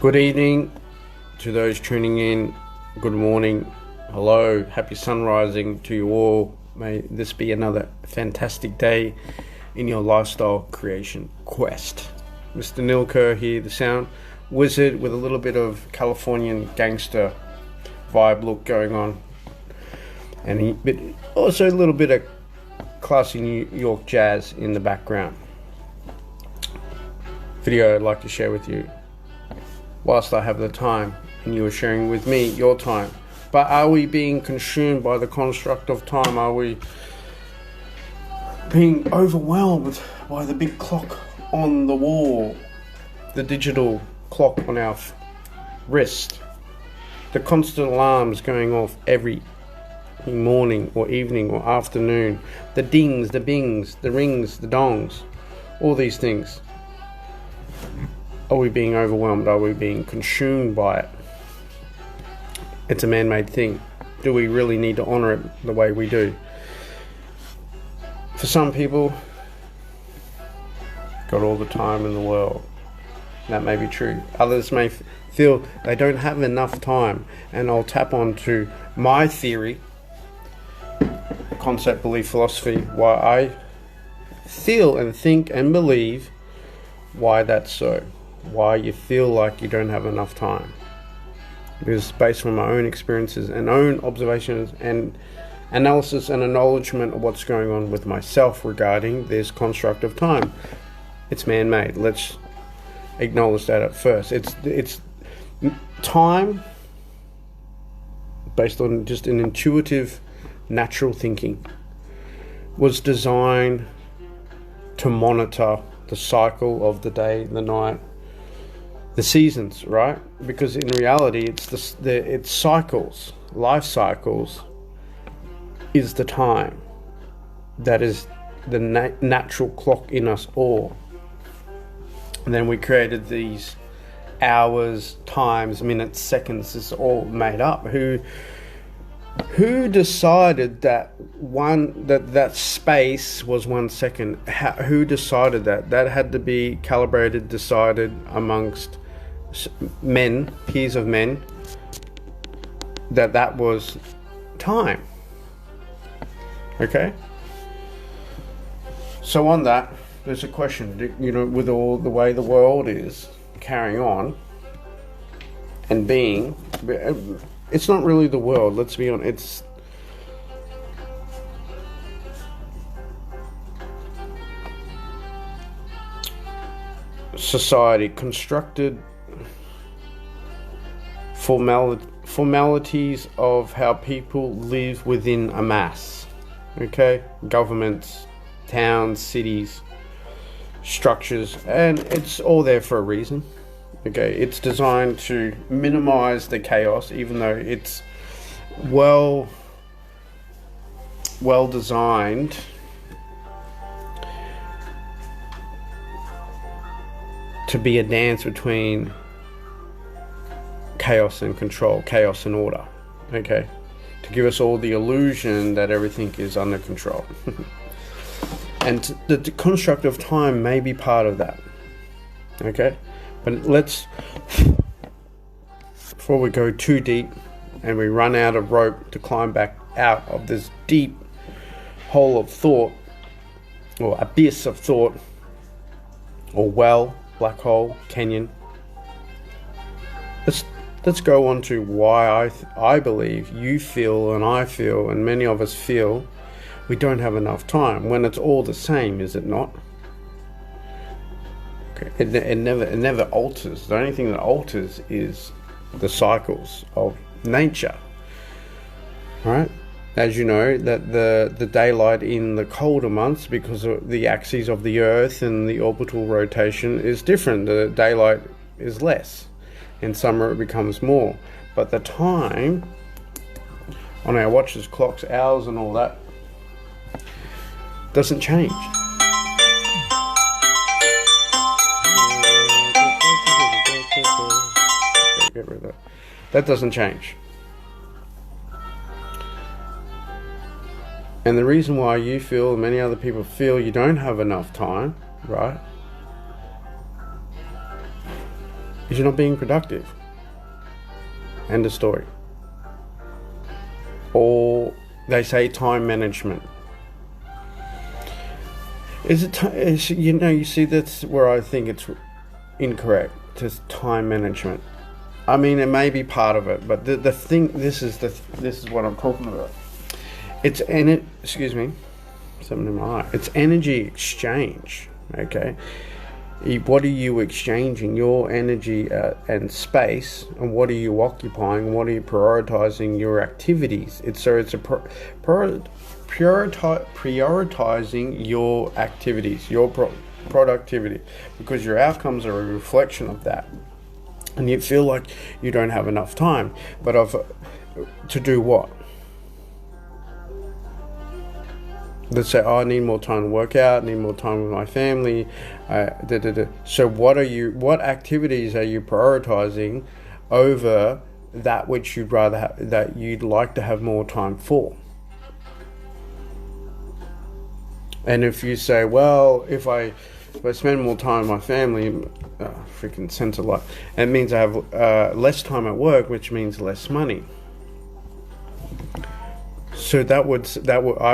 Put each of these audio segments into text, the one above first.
Good evening to those tuning in. Good morning. Hello. Happy sunrising to you all. May this be another fantastic day in your lifestyle creation quest. Mr. Neil Kerr here, the sound wizard with a little bit of Californian gangster vibe look going on. But also a little bit of classy New York jazz in the background. Video I'd like to share with you whilst I have the time and you are sharing with me your time. But are we being consumed by the construct of time? Are we being overwhelmed by the big clock on the wall, the digital clock on our wrist, the constant alarms going off every morning or evening or afternoon, the dings, the bings, the rings, the dongs, all these things? Are we being overwhelmed? Are we being consumed by it? It's a man-made thing. Do we really need to honor it the way we do? For some people, got all the time in the world. That may be true. Others may feel they don't have enough time. And I'll tap on to my theory, concept, belief, philosophy, why I feel and think and believe why that's so. Why you feel like you don't have enough time. Because based on my own experiences and own observations and analysis and acknowledgement of what's going on with myself regarding this construct of time. It's man-made. Let's acknowledge that at first. It's time based on just an intuitive, natural thinking was designed to monitor the cycle of the day, the night, the seasons, right? Because in reality, it's cycles, life cycles is the time. That is the natural clock in us all. And then we created these hours, times, minutes, seconds. It's all made up. Who decided that that space was 1 second? Who decided that? That had to be calibrated, decided amongst men, peers of men, that was time. Okay? So on that, there's a question, with all the way the world is carrying on and being, it's not really the world, let's be honest, it's society constructed formalities of how people live within a mass. Okay? Governments, towns, cities, structures, and it's all there for a reason. Okay? It's designed to minimize the chaos, even though it's well designed to be a dance between chaos and control, chaos and order, okay? To give us all the illusion that everything is under control. And the construct of time may be part of that, okay? But before we go too deep and we run out of rope to climb back out of this deep hole of thought, or abyss of thought, or well, black hole, canyon, Let's go on to why I believe you feel and I feel and many of us feel we don't have enough time when it's all the same, is it not? Okay. It never alters. The only thing that alters is the cycles of nature. Right? As you know, that the daylight in the colder months, because of the axes of the Earth and the orbital rotation, is different. The daylight is less. In summer it becomes more, but the time on our watches, clocks, hours and all that doesn't change. Okay, get rid of that. That doesn't change. And the reason why you feel and many other people feel you don't have enough time, right, is you're not being productive. End of story. Or they say time management. You see, that's where I think it's incorrect. Just time management. I mean, it may be part of it, but the thing, this is what I'm talking about. It's something in my eye. It's energy exchange. Okay, what are you exchanging? Your energy and space, and what are you occupying? What are you prioritizing your activities? It's prioritizing your activities, your productivity, because your outcomes are a reflection of that. And you feel like you don't have enough time, but to do what? Let's say, I need more time to work out, need more time with my family. So what activities are you prioritizing over that which you'd rather have, that you'd like to have more time for? And if you say, well, if I spend more time with my family, freaking sense of life, it means I have less time at work, which means less money. So I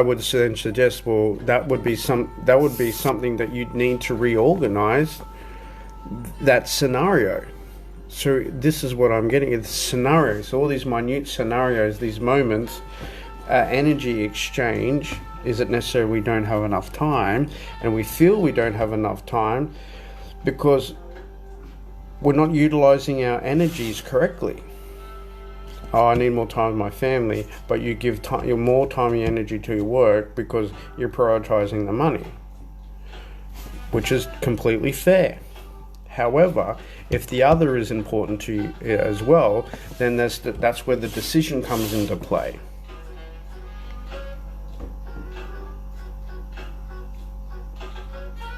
would then suggest, well, that would be something that you'd need to reorganize that scenario. So this is what I'm getting, it's scenarios, all these minute scenarios, these moments, energy exchange. Is it necessary we don't have enough time? And we feel we don't have enough time because we're not utilizing our energies correctly. I need more time with my family, but you give more time and energy to your work because you're prioritizing the money, which is completely fair. However, if the other is important to you as well, then that's where the decision comes into play.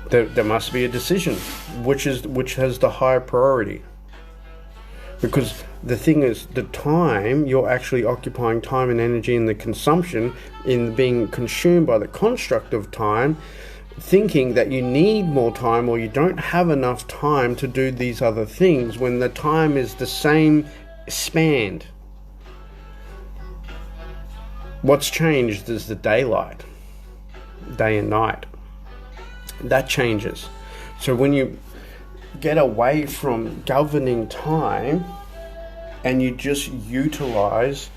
There must be a decision, which has the higher priority. Because the thing is, the time, you're actually occupying time and energy in the consumption, in being consumed by the construct of time, thinking that you need more time or you don't have enough time to do these other things when the time is the same spanned. What's changed is the daylight, day and night. That changes. So when you get away from governing time and you just utilize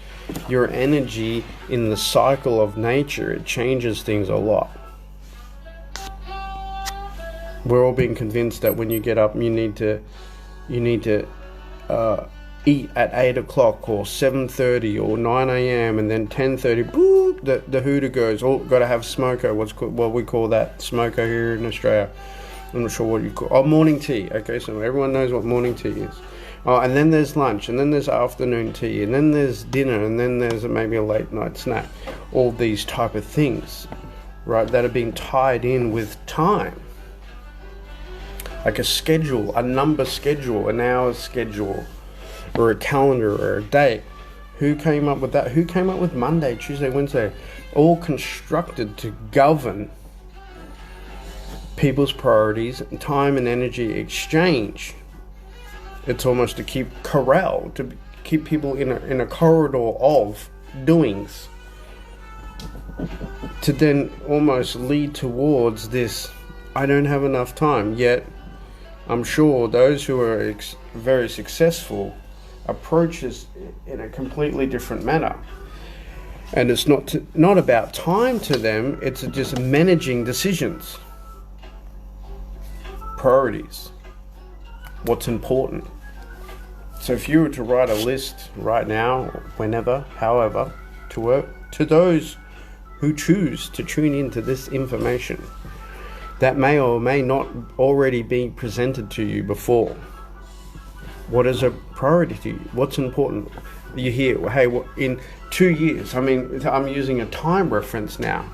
your energy in the cycle of nature, it changes things a lot. We're all being convinced that when you get up, you need to eat at 8 o'clock or 7:30 or 9 a.m. and then 10:30, boop, the hooter goes. Oh, got to have smoko. What we call that, smoko here in Australia. I'm not sure what you call. Oh, morning tea. Okay, so everyone knows what morning tea is. Oh, and then there's lunch, and then there's afternoon tea, and then there's dinner, and then there's maybe a late night snack. All these type of things, right, that have been tied in with time. Like a schedule, a number schedule, an hour schedule, or a calendar, or a date. Who came up with that? Who came up with Monday, Tuesday, Wednesday? All constructed to govern people's priorities, time and energy exchange. It's almost to keep to keep people in a corridor of doings, to then almost lead towards this, I don't have enough time. Yet I'm sure those who are very successful approach this in a completely different manner. And it's not about time to them, it's just managing decisions, priorities, what's important. So if you were to write a list right now, whenever, however, to those who choose to tune into this information that may or may not already be presented to you before, what is a priority to you? What's important? You hear, hey, in 2 years, I mean, I'm using a time reference now,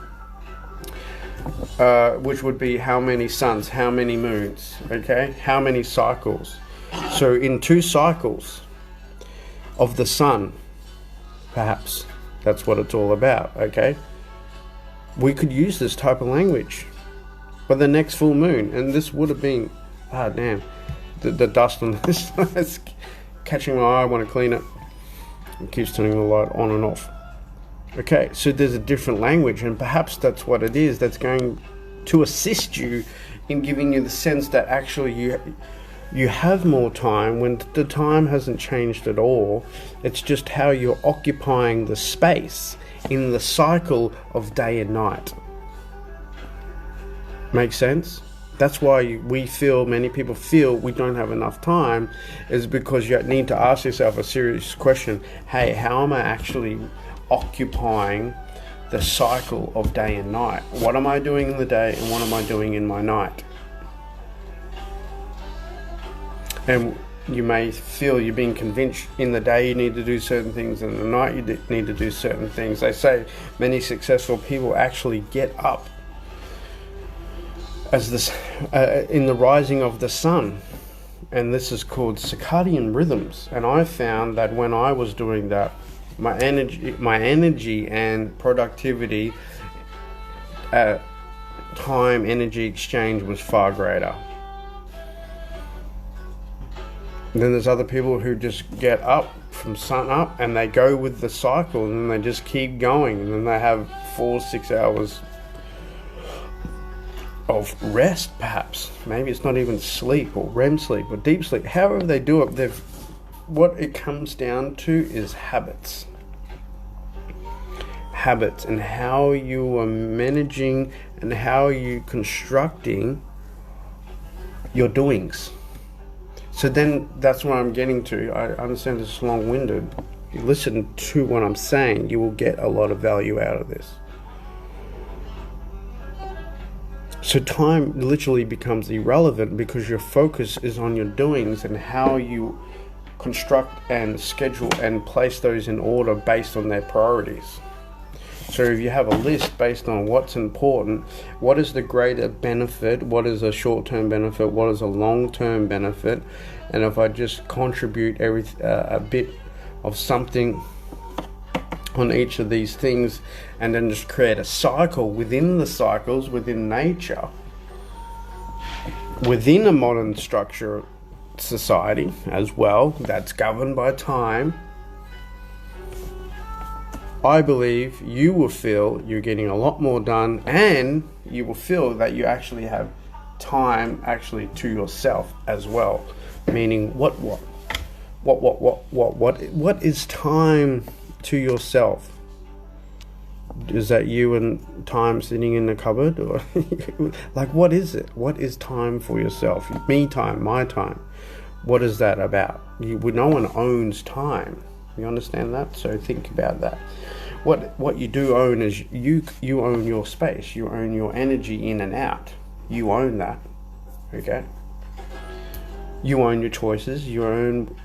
which would be how many suns, how many moons, okay? How many cycles? So in 2 cycles of the sun, perhaps, that's what it's all about, okay? We could use this type of language. But the next full moon, and this would have been, the dust on this is catching my eye. I want to clean it. It keeps turning the light on and off. Okay, so there's a different language, and perhaps that's what it is that's going to assist you in giving you the sense that actually you have more time when the time hasn't changed at all. It's just how you're occupying the space in the cycle of day and night. Make sense? That's why many people feel we don't have enough time, is because you need to ask yourself a serious question. Hey, how am I actually occupying the cycle of day and night? What am I doing in the day and what am I doing in my night? And you may feel you're being convinced in the day you need to do certain things, and in the night you need to do certain things. They say many successful people actually get up as this in the rising of the sun, and this is called circadian rhythms. And I found that when I was doing that, my energy and productivity, time energy exchange was far greater. And then there's other people who just get up from sun up and they go with the cycle, and then they just keep going, and then they have 4-6 hours of rest, perhaps. Maybe it's not even sleep or REM sleep or deep sleep. However they do it, what it comes down to is habits. Habits, and how you are managing and how you constructing your doings. So then that's what I'm getting to. I understand this is long-winded. If you listen to what I'm saying, you will get a lot of value out of this. So time literally becomes irrelevant because your focus is on your doings and how you construct and schedule and place those in order based on their priorities. So if you have a list based on what's important, what is the greater benefit, what is a short-term benefit, what is a long-term benefit, and if I just contribute a bit of something on each of these things, and then just create a cycle within the cycles, within nature, within a modern structure society as well, that's governed by time, I believe you will feel you're getting a lot more done, and you will feel that you actually have time actually to yourself as well. Meaning what is time to yourself? Is that you and time sitting in the cupboard, or like what is it? What is time for yourself? Me time, my time. What is that about? No one owns time. You understand that? So think about that. What you do own is you own your space. You own your energy in and out. You own that. Okay? You own your choices. You own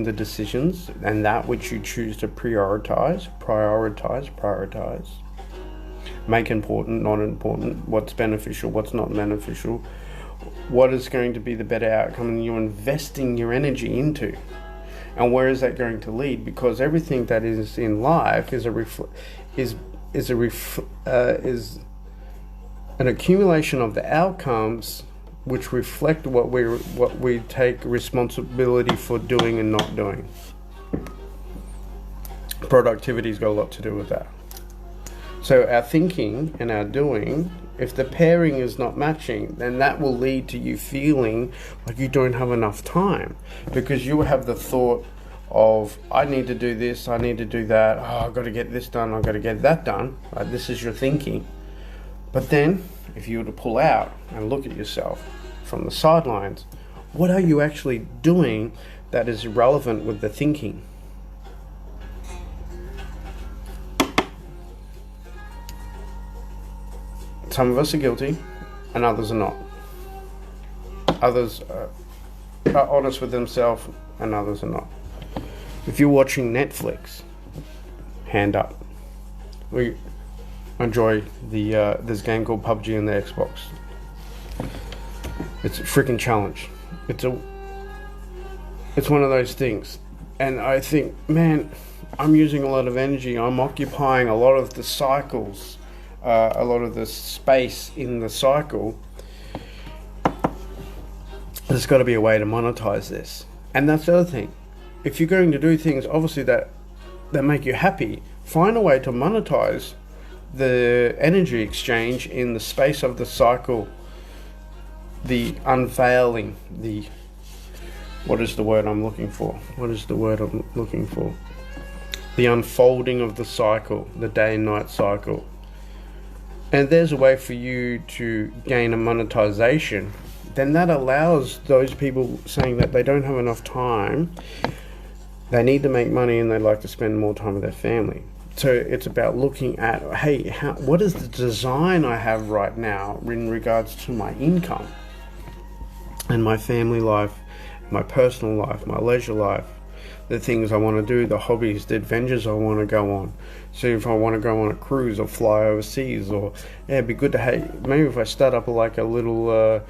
the decisions and that which you choose to prioritize. Make important, not important. What's beneficial, what's not beneficial. What is going to be the better outcome, and you're investing your energy into. And where is that going to lead? Because everything that is in life is an accumulation of the outcomes which reflect what we take responsibility for doing and not doing. Productivity's got a lot to do with that. So our thinking and our doing, if the pairing is not matching, then that will lead to you feeling like you don't have enough time, because you have the thought of, I need to do this, I need to do that, I've got to get this done, I've got to get that done. Right? This is your thinking. But then, if you were to pull out and look at yourself from the sidelines, what are you actually doing that is relevant with the thinking? Some of us are guilty and others are not. Others are honest with themselves and others are not. If you're watching Netflix, hand up. We enjoy this game called PUBG on the Xbox. It's a freaking challenge. It's one of those things. And I think, man, I'm using a lot of energy. I'm occupying a lot of the cycles, a lot of the space in the cycle. there's got to be a way to monetize this. And that's the other thing. If you're going to do things, obviously, that make you happy, find a way to monetize the energy exchange in the space of the cycle, the unveiling, what is the word I'm looking for? The unfolding of the cycle, the day and night cycle. And there's a way for you to gain a monetization. Then that allows those people saying that they don't have enough time, they need to make money and they'd like to spend more time with their family. So it's about looking at, hey, what is the design I have right now in regards to my income and my family life, my personal life, my leisure life, the things I want to do, the hobbies, the adventures I want to go on. So if I want to go on a cruise or fly overseas, or it'd be good to have, maybe if I start up like a little,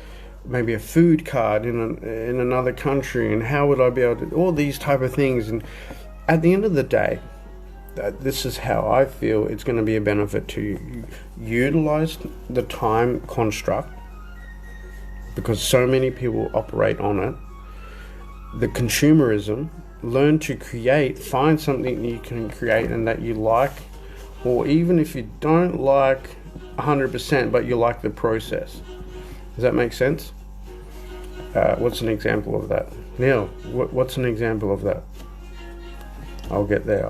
maybe a food cart in another country, and how would I be able to, all these type of things. And at the end of the day, this is how I feel it's going to be a benefit to you. Utilize the time construct, because so many people operate on it. The consumerism, learn to create, find something you can create and that you like, or even if you don't like 100%, but you like the process. Does that make sense? What's an example of that? Neil, what's an example of that? I'll get there.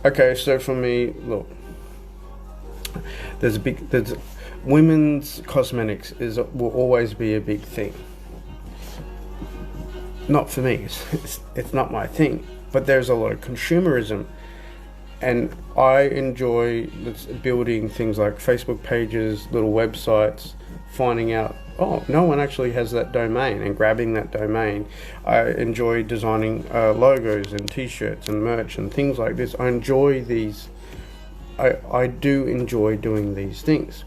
Okay, so for me, look, there's women's cosmetics will always be a big thing. Not for me, it's not my thing, but there's a lot of consumerism, and I enjoy building things like Facebook pages, little websites, finding out, oh, no one actually has that domain, and grabbing that domain. I enjoy designing logos and t-shirts and merch and things like this. I enjoy these. I do enjoy doing these things.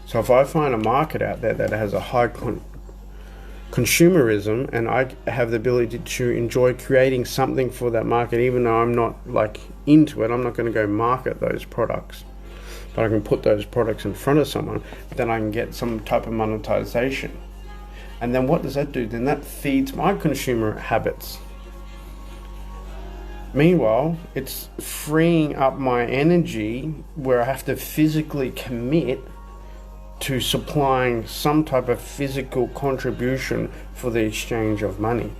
So if I find a market out there that has a high consumerism, and I have the ability to enjoy creating something for that market, even though I'm not like into it, I'm not going to go market those products, but I can put those products in front of someone, then I can get some type of monetization. And then what does that do? Then that feeds my consumer habits. Meanwhile, it's freeing up my energy where I have to physically commit to supplying some type of physical contribution for the exchange of money.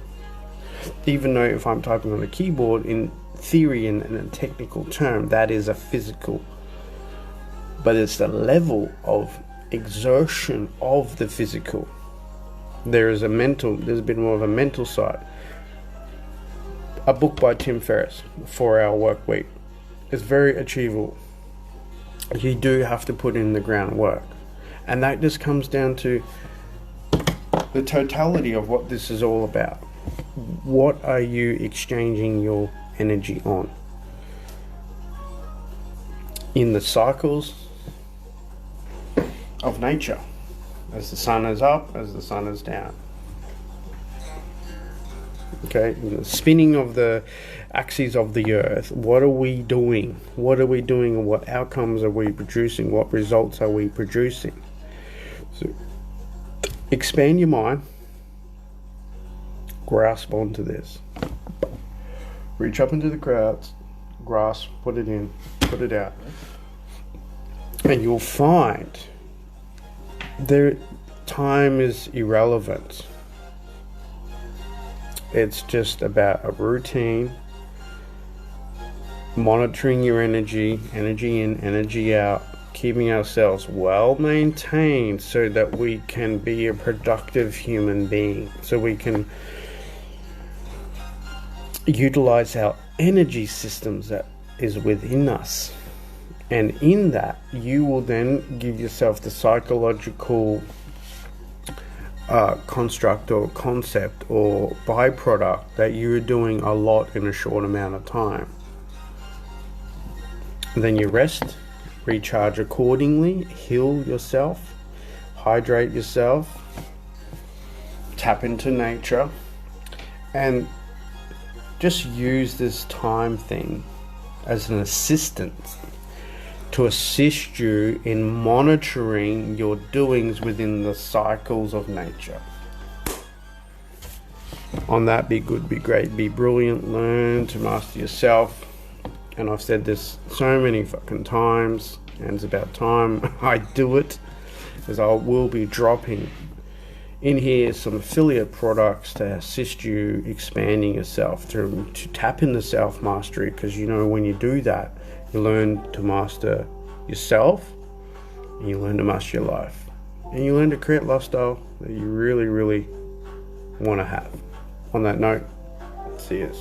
Even though if I'm typing on a keyboard, in theory and in a technical term, that is a physical, but it's the level of exertion of the physical. There's a bit more of a mental side. A book by Tim Ferriss, 4-Hour Work Week, is very achievable. You do have to put in the groundwork. And that just comes down to the totality of what this is all about. What are you exchanging your energy on? In the cycles of nature, as the sun is up, as the sun is down. Okay, in the spinning of the axes of the earth, what are we doing? What are we doing, and what outcomes are we producing? What results are we producing? So expand your mind, grasp onto this, reach up into the crowds, grasp, put it in, put it out, and you'll find time is irrelevant. It's just about a routine, monitoring your energy in, energy out, keeping ourselves well maintained so that we can be a productive human being, so we can utilize our energy systems that is within us. And in that, you will then give yourself the psychological construct or concept or byproduct that you're doing a lot in a short amount of time. Then you rest, recharge accordingly, heal yourself, hydrate yourself, tap into nature, and just use this time thing as an assistant to assist you in monitoring your doings within the cycles of nature. On that, be good, be great, be brilliant, learn to master yourself. And I've said this so many fucking times, and it's about time I do it, as I will be dropping in here some affiliate products to assist you expanding yourself, to tap into self-mastery, because you know when you do that, you learn to master yourself, and you learn to master your life, and you learn to create a lifestyle that you really, really want to have. On that note, see you.